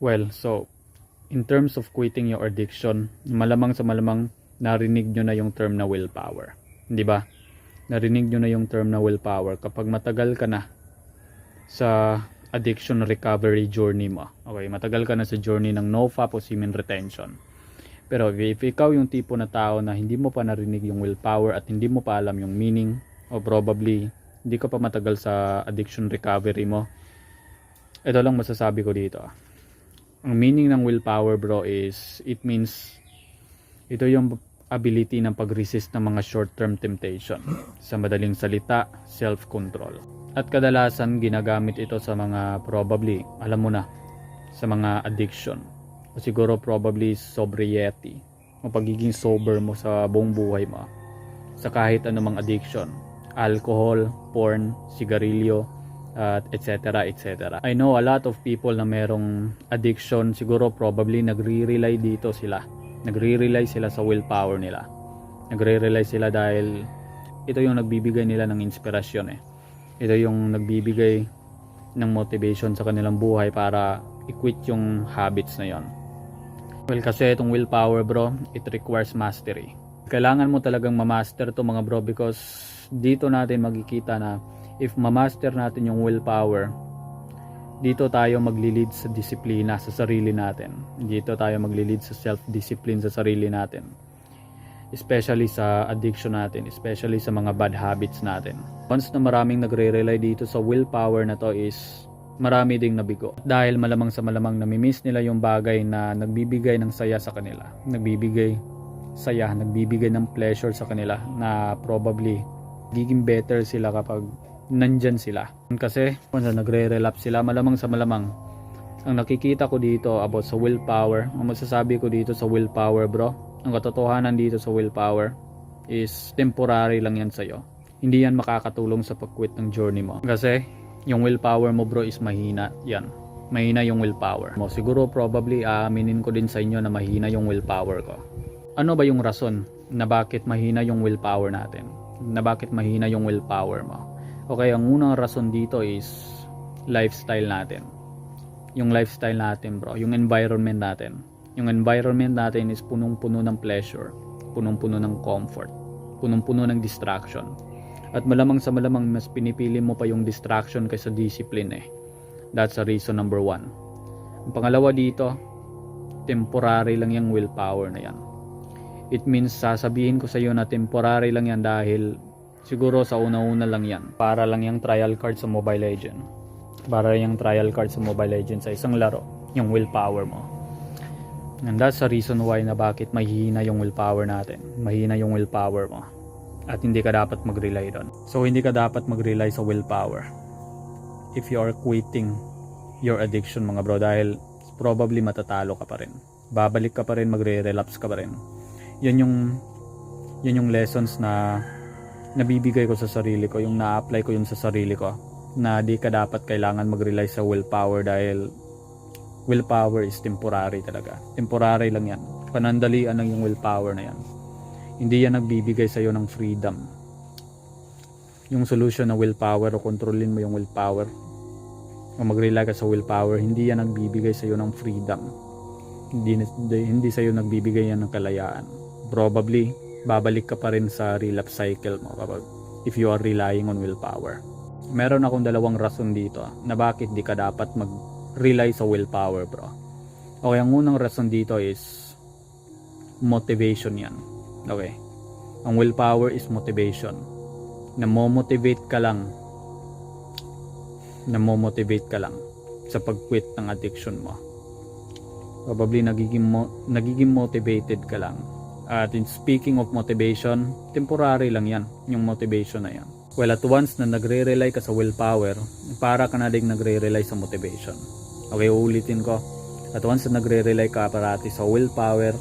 Well, so in terms of quitting your addiction, malamang sa malamang narinig nyo na yung term na willpower. Di ba? Narinig nyo na yung term na willpower kapag matagal ka na sa addiction recovery journey mo. Okay, matagal ka na sa journey ng NoFap o semen retention. Pero if ikaw yung tipo na tao na hindi mo pa narinig yung willpower at hindi mo pa alam yung meaning, o probably hindi ka pa matagal sa addiction recovery mo, ito lang masasabi ko dito. Ang meaning ng willpower, bro, is it means ito yung ability ng pag-resist ng mga short-term temptation. Sa madaling salita, self-control. At kadalasan ginagamit ito sa mga probably, alam mo na, sa mga addiction. O siguro probably sobriety. O pagiging sober mo sa buong buhay mo. Sa kahit anumang addiction. Alcohol, porn, sigarilyo, at etc. etc. I know a lot of people na merong addiction, siguro probably nagre-rely dito sila. Nagre-rely sila sa willpower nila. Nagre-rely sila dahil ito yung nagbibigay nila ng inspirasyon eh. Ito yung nagbibigay ng motivation sa kanilang buhay para i-quit yung habits na yon. Well, kasi itong willpower, bro, it requires mastery. Kailangan mo talagang ma-master to, mga bro, because dito natin magkikita na if ma-master natin yung willpower, dito tayo magli-lead sa disiplina sa sarili natin. Dito tayo magli-lead sa self-discipline sa sarili natin. Especially sa addiction natin, especially sa mga bad habits natin. Once na maraming nagre-rely dito sa willpower na to is marami ding nabigo. Dahil malamang sa malamang namimiss nila yung bagay na nagbibigay ng saya sa kanila. Nagbibigay saya, nagbibigay ng pleasure sa kanila na probably giging better sila kapag nandyan sila. Kasi kung nagre-relapse sila, malamang sa malamang ang nakikita ko dito about sa willpower, ang masasabi ko dito sa willpower, bro, ang katotohanan dito sa willpower is temporary lang yan sa'yo. Hindi yan makakatulong sa pag-quit ng journey mo. Kasi yung willpower mo, bro, is mahina yan. Mahina yung willpower mo. Siguro probably aaminin ko din sa inyo na mahina yung willpower ko. Ano ba yung rason na bakit mahina yung willpower natin? Na bakit mahina yung willpower mo? Okay, ang unang rason dito is lifestyle natin. Yung lifestyle natin, bro, yung environment natin. Yung environment natin is punong-puno ng pleasure, punong-puno ng comfort, punong-puno ng distraction. At malamang sa malamang mas pinipili mo pa yung distraction kaysa discipline eh. That's a reason number 1. Ang pangalawa dito, temporary lang yung willpower na yan. It means sasabihin ko sa iyo na temporary lang yan dahil siguro sa una-una lang yan. Para lang yung trial card sa Mobile Legends. Para yung trial card sa Mobile Legends sa isang laro, yung willpower mo. And that's the reason why na bakit mahina yung willpower natin. Mahina yung willpower mo. At hindi ka dapat mag-rely doon. So hindi ka dapat mag-rely sa willpower if you are quitting your addiction, mga bro, dahil probably matatalo ka pa rin. Babalik ka pa rin, magre-relapse ka pa rin. Yan yung lessons na nabibigay ko sa sarili ko, yung na-apply ko yun sa sarili ko, na di ka dapat kailangan mag-rely sa willpower dahil willpower is temporary talaga. Temporary lang yan. Panandalian lang yung willpower na yan. Hindi yan nagbibigay sa'yo ng freedom. Yung solution na willpower o kontrolin mo yung willpower o mag-rely ka sa willpower, hindi yan nagbibigay sa'yo ng freedom. Hindi sa'yo nagbibigay yan ng kalayaan. Probably, babalik ka pa rin sa relapse cycle mo kapag if you are relying on willpower. Meron akong dalawang rason dito na bakit di ka dapat mag-rely sa willpower, bro. Okay, ang unang rason dito is motivation yan. Okay, ang willpower is motivation. Namomotivate ka lang sa pag-quit ng addiction mo. Probably nagiging motivated ka lang. At in speaking of motivation, temporary lang yan, yung motivation na yan. Well, at once na nagre-rely ka sa willpower, para ka na din nagre-rely sa motivation. Okay, uulitin ko. At once na nagre-rely ka parati sa willpower,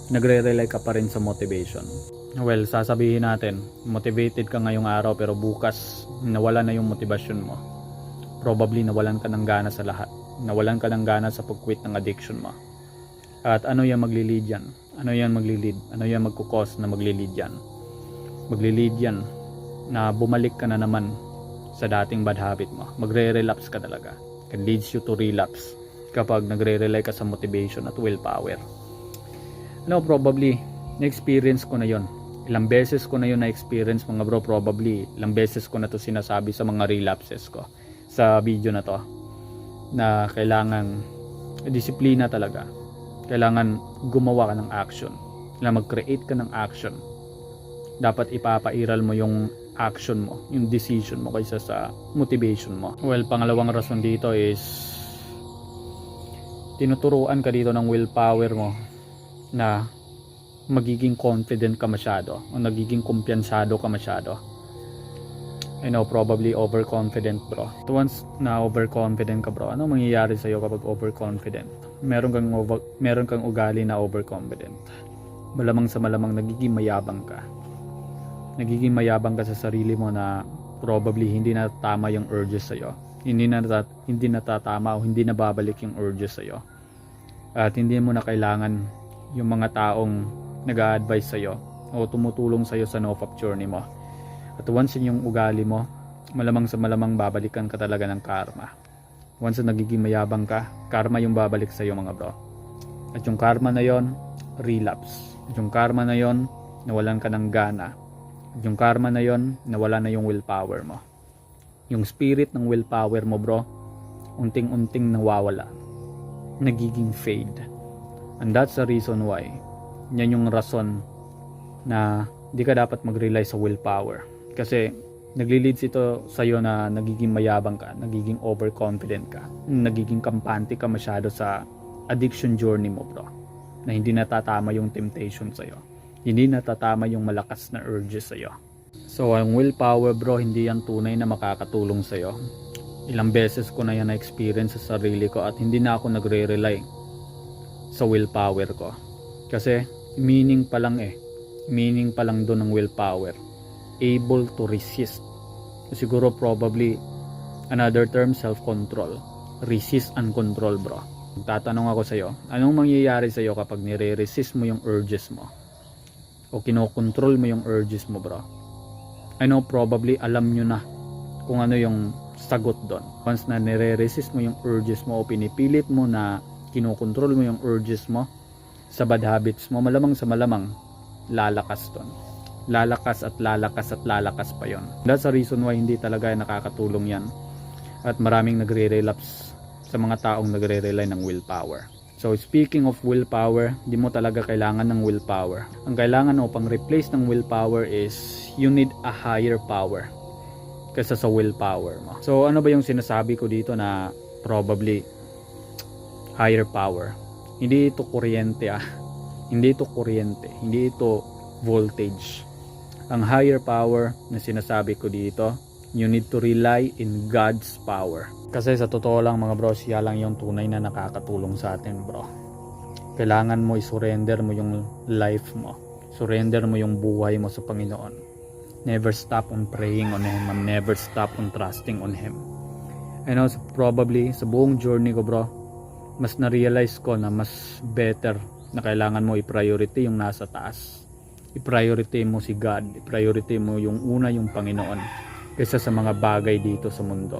nagre-rely ka pa rin sa motivation. Well, sasabihin natin, motivated ka ngayong araw pero bukas nawala na yung motivation mo. Probably nawalan ka ng gana sa lahat. Nawalan ka ng gana sa pag-quit ng addiction mo. At ano yung magli-lead yan? Ano yan maglilid? Ano yan magkukos na maglilid yan? Maglilid yan na bumalik ka na naman sa dating bad habit mo. Magre-relapse ka talaga. It leads you to relapse. kapag nagre-rely ka sa motivation at willpower. Probably na-experience ko na yon. Ilang beses ko na yon na-experience mga bro. Probably ilang beses ko na to sinasabi sa mga relapses ko sa video na to, na kailangan disiplina talaga. Kailangan gumawa ka ng action. Kailangan mag-create ka ng action. Dapat ipapairal mo yung action mo, yung decision mo kaysa sa motivation mo. Well, pangalawang rason dito is tinuturuan ka dito ng willpower mo na magiging confident ka masyado o nagiging kumpiyansado ka masyado. Probably overconfident, bro. Once na overconfident ka, bro, ano mangyayari sa'yo kapag overconfident? Meron kang ugali na overconfident. Malamang sa malamang nagiging mayabang ka. Nagiging mayabang ka sa sarili mo na probably hindi na tama yung urges sa'yo. Hindi natatama o hindi na babalik yung urges sa'yo. At hindi mo na kailangan yung mga taong nag-a-advise sa'yo o tumutulong sa'yo sa no-fap journey mo. At once yung ugali mo, malamang sa malamang babalikan ka talaga ng karma. Once na nagiging mayabang ka, karma yung babalik sa'yo mga bro. At yung karma na yon, relapse. At yung karma na yon, nawalan ka ng gana. Yung karma na yon, nawala na yung willpower mo. Yung spirit ng willpower mo, bro, unting-unting nawawala. Nagiging fade. And that's the reason why. Yan yung rason na di ka dapat mag-rely sa willpower. Kasi nagli-leads ito sa'yo na nagiging mayabang ka, nagiging overconfident ka, nagiging kampante ka masyado sa addiction journey mo, bro. Na hindi natatama yung temptation sa'yo. Hindi natatama yung malakas na urges sa'yo. So, ang willpower, bro, hindi yan tunay na makakatulong sa'yo. Ilang beses ko na yan na-experience sa sarili ko at hindi na ako nagre-rely sa willpower ko. Kasi, meaning pa lang doon ng willpower. Able to resist. Siguro probably, another term, self-control. Resist and control, bro. Tatanong ako sa'yo, anong mangyayari sa'yo kapag nire-resist mo yung urges mo? O kinokontrol mo yung urges mo, bro? Probably alam nyo na kung ano yung sagot doon. Once na nire-resist mo yung urges mo o pinipilit mo na kinokontrol mo yung urges mo sa bad habits mo, malamang sa malamang lalakas doon. Lalakas at lalakas at lalakas pa yon. That's the reason why hindi talaga nakakatulong yan. At maraming nagre-relapse sa mga taong nagre-rely ng willpower. So speaking of willpower, di mo talaga kailangan ng willpower. Ang kailangan o pang replace ng willpower is you need a higher power kaysa sa willpower mo. So ano ba yung sinasabi ko dito na probably higher power? Hindi ito kuryente Hindi ito kuryente. Hindi ito voltage. Ang higher power na sinasabi ko dito, you need to rely in God's power. Kasi sa totoo lang mga bro, siya lang yung tunay na nakakatulong sa atin, bro. Kailangan mo i-surrender mo yung life mo. Surrender mo yung buhay mo sa Panginoon. Never stop on praying on Him and never stop on trusting on Him. Probably sa buong journey ko, bro, mas na-realize ko na mas better na kailangan mo i-priority yung nasa taas. I-priority mo si God. I-priority mo yung una, yung Panginoon, kaysa sa mga bagay dito sa mundo.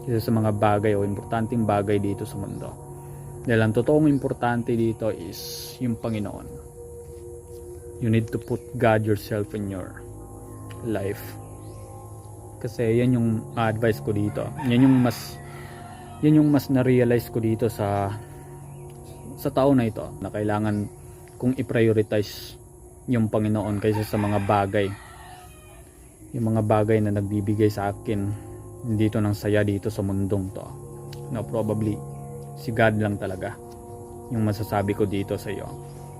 Kaysa sa mga bagay o importanteng bagay dito sa mundo. Dahil ang totoong importante dito is yung Panginoon. You need to put God yourself in your life. Kasi yan yung advice ko dito. Yan yung mas na-realize ko dito sa taon na ito, na kailangan kong i-prioritize yung Panginoon kaysa sa mga bagay. Yung mga bagay na nagbibigay sa akin dito ng saya dito sa mundong to. Probably si God lang talaga yung masasabi ko dito sa iyo.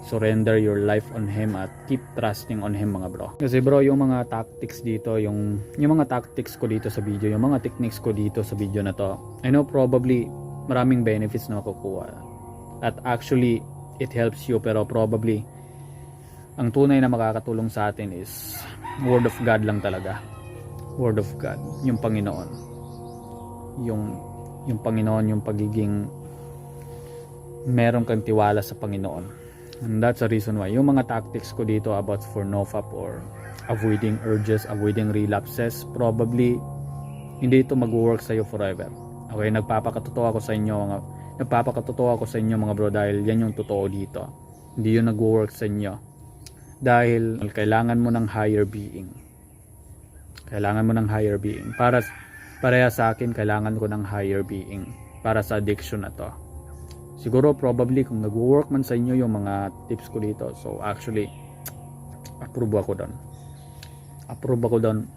Surrender your life on Him at keep trusting on Him, mga bro. Kasi bro, yung mga tactics dito, yung mga tactics ko dito sa video, yung mga techniques ko dito sa video na to, I know probably maraming benefits na makukuha. At actually, it helps you, pero probably ang tunay na makakatulong sa atin is Word of God lang talaga. Word of God, yung Panginoon. Yung Panginoon, yung pagiging meron kang tiwala sa Panginoon. And that's the reason why yung mga tactics ko dito about for NoFap or avoiding urges, avoiding relapses, probably hindi ito mag-work sa'yo forever. Okay, nagpapakatotoo ako sa inyo Nagpapakatotoo ako sa inyo mga bro dahil yan yung totoo dito. Hindi yun nag-work sa inyo. Dahil kailangan mo ng higher being. Kailangan mo ng higher being. Pareha sa akin, kailangan ko ng higher being para sa addiction na to. Siguro probably kung nag-work man sa inyo yung mga tips ko dito. So actually, approve ako doon.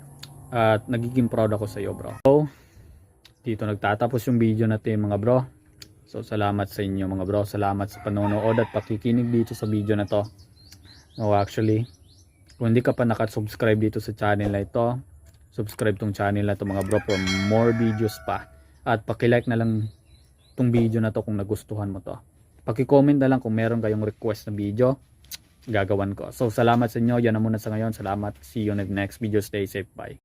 At nagiging proud ako sa iyo bro. So, dito nagtatapos yung video natin mga bro. So salamat sa inyo mga bro. Salamat sa panonood at pakikinig dito sa video na to. No, actually, kung hindi ka pa nakasubscribe dito sa channel na ito, subscribe tong channel na to mga bro for more videos pa. At paki-like na lang tong video na to kung nagustuhan mo to. Paki-comment na lang kung meron kayong request na video, gagawan ko. So salamat sa inyo. Yan na muna sa ngayon. Salamat. See you in the next video. Stay safe. Bye.